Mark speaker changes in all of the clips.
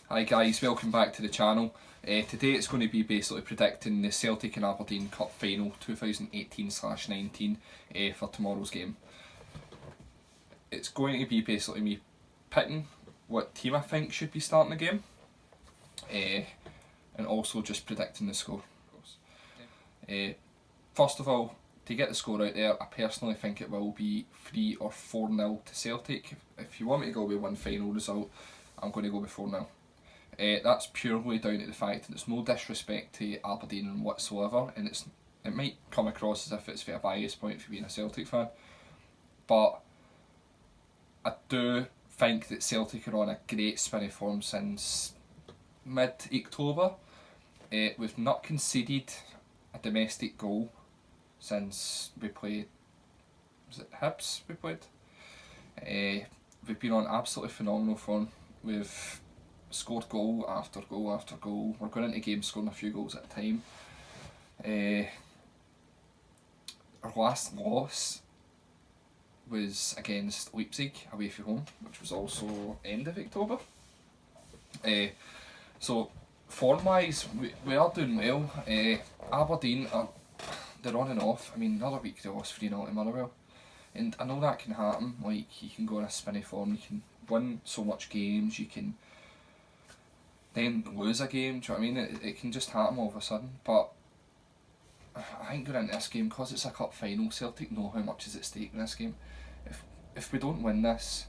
Speaker 1: Hi guys, welcome back to the channel. Today it's going to be basically predicting the Celtic and Aberdeen Cup Final 2018/19 for tomorrow's game. It's going to be basically me picking what team I think should be starting the game, and also just predicting the score. First of all, to get the score out there, I personally think it will be 3 or 4-0 to Celtic. If you want me to go with one final result, I'm going to go with 4-0. That's purely down to the fact that it's no disrespect to Aberdeen whatsoever, and it might come across as if it's for a bias point for being a Celtic fan, but I do think that Celtic are on a great spin of form since mid-October. We've not conceded a domestic goal since we played, was it Hibs we played? We've been on absolutely phenomenal form. We've scored goal after goal after goal. We're going into games scoring a few goals at a time. Our last loss was against Leipzig away from home, which was also end of October. So form wise, we are doing well. Aberdeen they're on and off. I mean, another week they lost 3-0 to Motherwell, and I know that can happen. Like, you can go in a spinny form, you can win so much games, you can then lose a game. Do you know what I mean? It can just happen all of a sudden. But I think going into this game, because it's a cup final, Celtic know how much is at stake in this game. If we don't win this,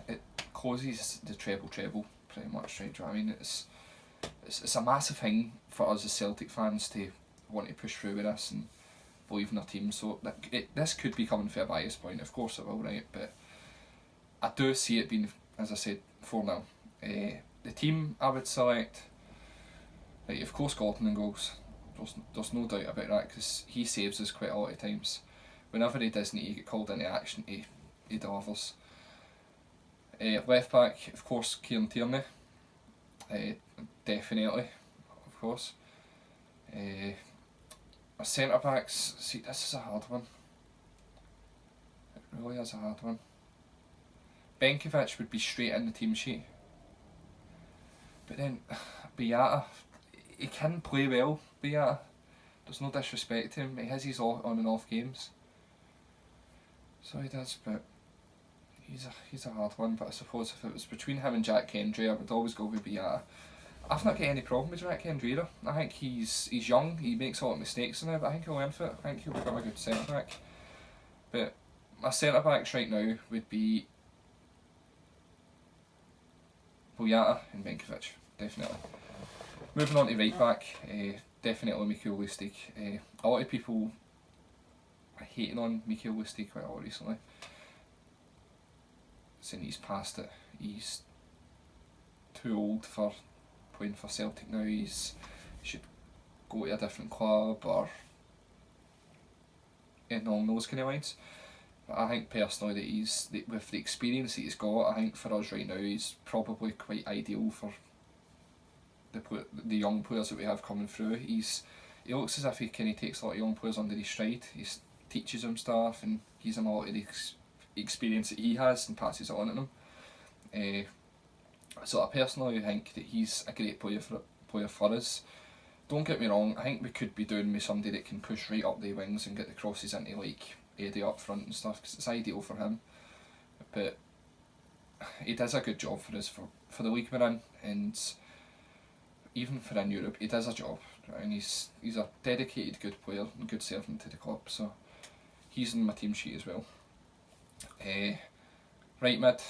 Speaker 1: it causes the treble pretty much, right? Do you know what I mean? It's a massive thing for us as Celtic fans to want to push through with this and believe in our team. So this could be coming for a bias point, of course it will, right? But I do see it being, as I said, 4-0. The team I would select, right, of course Gordon and goals. There's no doubt about that, because he saves us quite a lot of times. Whenever he doesn't, he get called into action, he delivers. Left back, of course, Kieran Tierney. Definitely, of course. Our centre backs, see, this is a hard one. It really is a hard one. Benkovic would be straight in the team sheet, but then Beata, he can play well. Beata, there's no disrespect to him. He has his on and off games, so he does. But he's a hard one. But I suppose if it was between him and Jack Hendry, I would always go with Beata. I've not got any problem with Jack Hendry either. I think he's young, he makes a lot of mistakes in it, but I think he'll learn for it. I think he'll become a good centre back. But my centre backs right now would be Boyata and Benkovic, definitely. Moving on to right back, definitely Mikael Lustig. A lot of people are hating on Mikael Lustig quite a lot recently, saying he's past it. He's too old for playing for Celtic now. He should go to a different club, or along those kind of lines. But I think personally that with the experience that he's got, I think for us right now he's probably quite ideal for the young players that we have coming through. He looks as if he kind of takes a lot of young players under his stride. He teaches them stuff and gives them a lot of the experience that he has and passes it on to them. So I personally think that he's a great player for us. Don't get me wrong, I think we could be doing with somebody that can push right up the wings and get the crosses into like Eddie up front and stuff, because it's ideal for him. But he does a good job for us for the league we're in, and even for in Europe, he does a job, and he's a dedicated good player and good servant to the club. So he's in my team sheet as well. Right mid,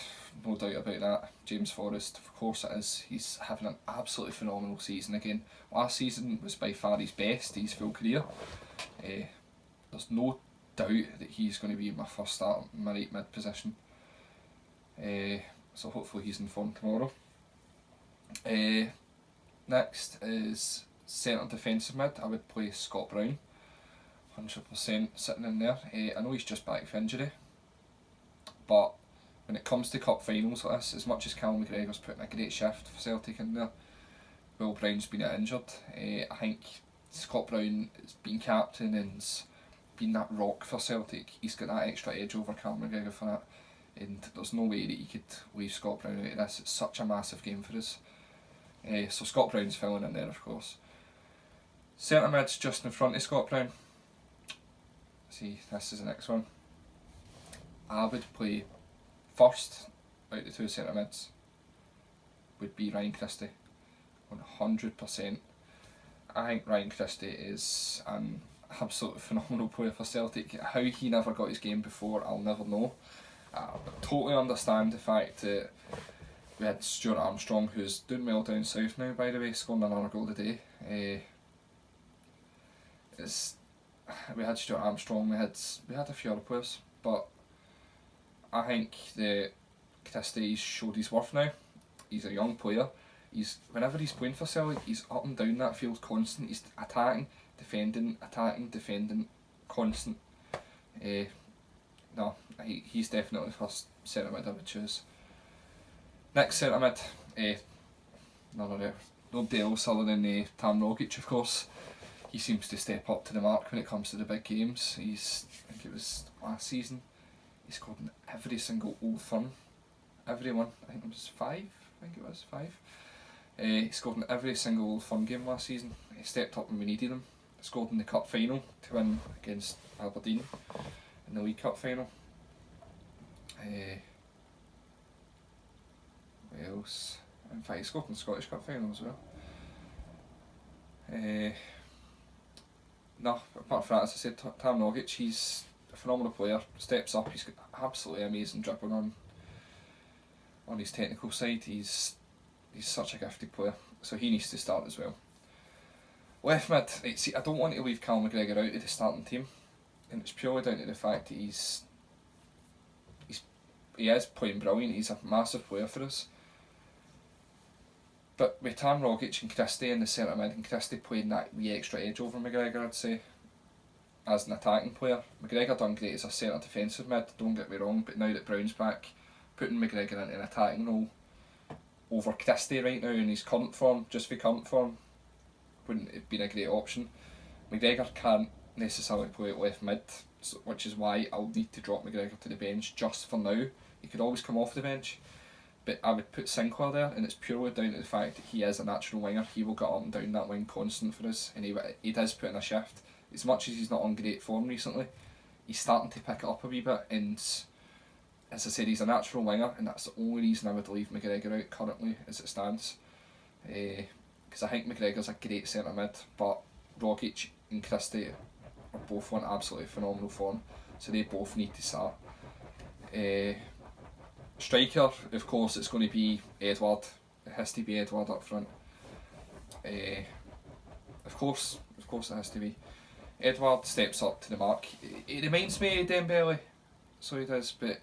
Speaker 1: no doubt about that, James Forrest, of course it is. He's having an absolutely phenomenal season again. Last season was by far his best, his full career. There's no doubt that he's going to be my first start in my right mid position. So hopefully he's in form tomorrow. Next is centre defensive mid. I would play Scott Brown, 100% sitting in there. I know he's just back from injury, but when it comes to cup finals like this, as much as Cal McGregor's putting a great shift for Celtic in there, Will Brown's been injured. I think Scott Brown has been captain and been that rock for Celtic. He's got that extra edge over Cal McGregor for that. and there's no way that you could leave Scott Brown out of this. It's such a massive game for us. So Scott Brown's filling in there, of course. Centre mid's just in front of Scott Brown. See, this is the next one. I would play first out of the two centre mids would be Ryan Christie, 100%. I think Ryan Christie is an absolutely phenomenal player for Celtic. How he never got his game before, I'll never know. I totally understand the fact that we had Stuart Armstrong, who's doing well down south now, by the way, scoring another goal today. We had Stuart Armstrong, we had a few other players, but I think that Christie's showed his worth now. He's a young player. Whenever he's playing for Celtic, he's up and down that field constant. He's attacking, defending, constant. No, he's definitely the first centre mid I would choose. Next centre mid, nobody else other than Tam Rogic, of course. He seems to step up to the mark when it comes to the big games. I think it was last season, he scored in every single Old Firm. Everyone, I think it was five. He scored in every single Old Firm game last season. He stepped up when we needed him. Scored in the cup final to win against Aberdeen in the League Cup final. What else? In fact, he scored in the Scottish Cup final as well. No, apart from that, as I said, Tam Rogic, he's a phenomenal player. Steps up. He's got absolutely amazing dribbling on his technical side. He's such a gifted player, so he needs to start as well. Left mid, see, I don't want to leave Cal McGregor out of the starting team, and it's purely down to the fact that he is playing brilliant. He's a massive player for us. But with Tam Rogic and Christie in the centre mid, and Christie playing that wee extra edge over McGregor, I'd say, as an attacking player. McGregor done great as a centre defensive mid, don't get me wrong, but now that Brown's back, putting McGregor into an attacking role over Christie right now in his current form, just for current form, wouldn't have been a great option. McGregor can't necessarily play at left mid, which is why I'll need to drop McGregor to the bench just for now. He could always come off the bench, but I would put Sinclair there, and it's purely down to the fact that he is a natural winger. He will get up and down that wing constant for us, and he does put in a shift. As much as he's not on great form recently, he's starting to pick it up a wee bit, and as I said, he's a natural winger, and that's the only reason I would leave McGregor out currently as it stands. Because I think McGregor's a great centre mid, but Rogic and Christie are both on absolutely phenomenal form, so they both need to start. Striker, of course, it's going to be Edward. It has to be Edward up front. Of course it has to be. Edward steps up to the mark. He reminds me of Dembele, so he does, but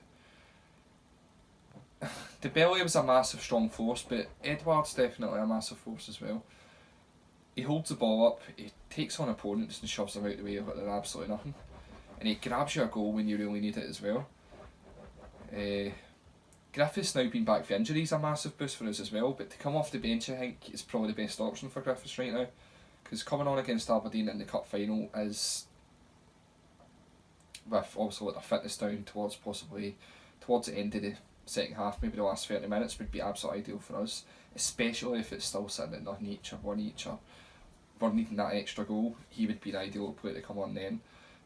Speaker 1: Dembele was a massive strong force, but Edward's definitely a massive force as well. He holds the ball up, he takes on opponents and shoves them out the way like they're absolutely nothing, and he grabs you a goal when you really need it as well. Griffiths now being back for injury is a massive boost for us as well, but to come off the bench I think is probably the best option for Griffiths right now, because coming on against Aberdeen in the cup final is, with also their fitness down towards the end of the second half, maybe the last 30 minutes would be absolutely ideal for us, especially if it's still sitting at nothing each or one each, or we're needing that extra goal. He would be the ideal player to come on then,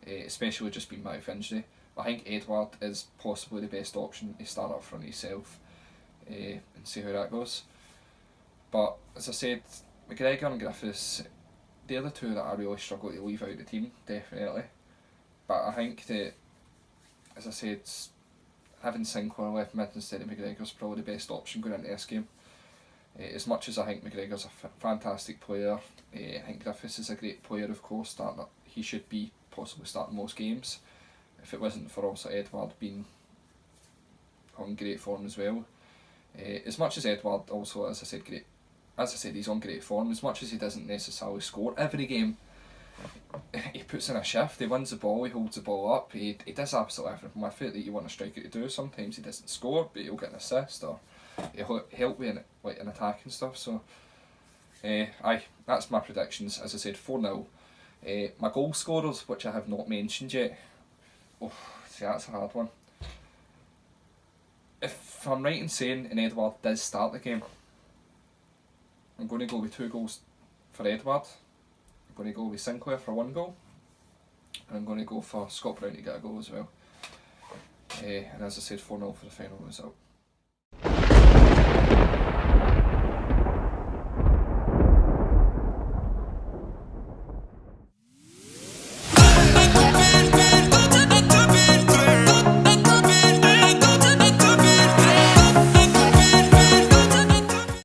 Speaker 1: especially just being back for injury. I think Edward is possibly the best option to start up front himself, and see how that goes. But as I said, McGregor and Griffiths, they're the two that I really struggle to leave out the team, definitely. But I think that, as I said, having Sinclair left mid instead of McGregor is probably the best option going into this game. As much as I think McGregor's a fantastic player, I think Griffiths is a great player, of course. He should be possibly starting most games, if it wasn't for also Edward being on great form as well. As much as Edward also, as I said, he's on great form, as much as he doesn't necessarily score every game, he puts in a shift, he wins the ball, he holds the ball up, he does absolutely everything with it that you want a striker to do. Sometimes he doesn't score, but he'll get an assist, or he'll help with an attack and stuff. So that's my predictions. As I said, 4-0. My goal scorers, which I have not mentioned yet, see, that's a hard one. if I'm right in saying and Edward does start the game, I'm going to go with 2 goals for Edward. I'm going to go with Sinclair for 1 goal. And I'm going to go for Scott Brown to get a goal as well. And as I said, 4-0 for the final result.